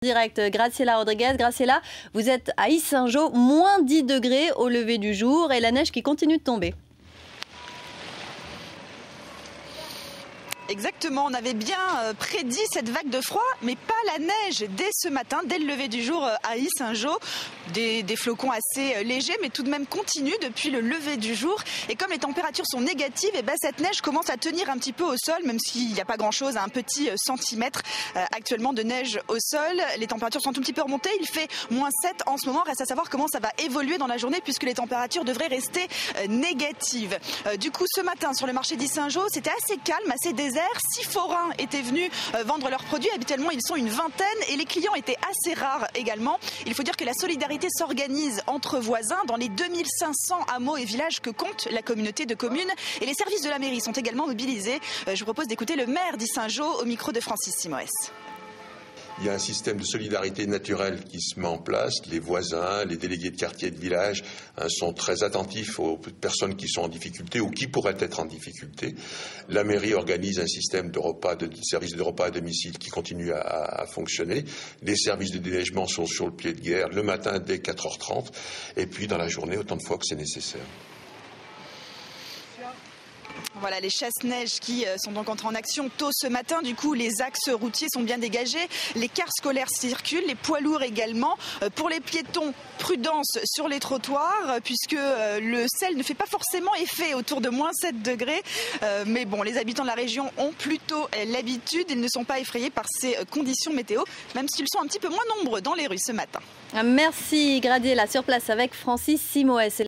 Direct, Graciela Rodriguez. Graciela, vous êtes à Yssingeaux, moins 10 degrés au lever du jour et la neige qui continue de tomber. Exactement, on avait bien prédit cette vague de froid, mais pas la neige dès ce matin, dès le lever du jour à Yssingeaux. Des flocons assez légers, mais tout de même continus depuis le lever du jour. Et comme les températures sont négatives, et cette neige commence à tenir un petit peu au sol, même s'il n'y a pas grand-chose, un petit centimètre actuellement de neige au sol. Les températures sont un tout petit peu remontées, il fait -7 en ce moment. Reste à savoir comment ça va évoluer dans la journée, puisque les températures devraient rester négatives. Du coup, ce matin, sur le marché d'Yssingeaux, c'était assez calme, assez désert. 6 forains étaient venus vendre leurs produits. Habituellement, ils sont une vingtaine et les clients étaient assez rares également. Il faut dire que la solidarité s'organise entre voisins dans les 2500 hameaux et villages que compte la communauté de communes. Et les services de la mairie sont également mobilisés. Je vous propose d'écouter le maire d'Yssingeaux au micro de Francis Simoès. Il y a un système de solidarité naturelle qui se met en place. Les voisins, les délégués de quartier et de village sont très attentifs aux personnes qui sont en difficulté ou qui pourraient être en difficulté. La mairie organise un système de services de repas à domicile qui continue à fonctionner. Les services de déneigement sont sur le pied de guerre le matin dès 4h30 et puis dans la journée autant de fois que c'est nécessaire. Voilà les chasse-neige qui sont donc entrés en action tôt ce matin. Du coup, les axes routiers sont bien dégagés. Les cars scolaires circulent, les poids lourds également. Pour les piétons, prudence sur les trottoirs, puisque le sel ne fait pas forcément effet autour de -7 degrés. Mais bon, les habitants de la région ont plutôt l'habitude. Ils ne sont pas effrayés par ces conditions météo, même s'ils sont un petit peu moins nombreux dans les rues ce matin. Merci Graciela, sur place avec Francis Simoès.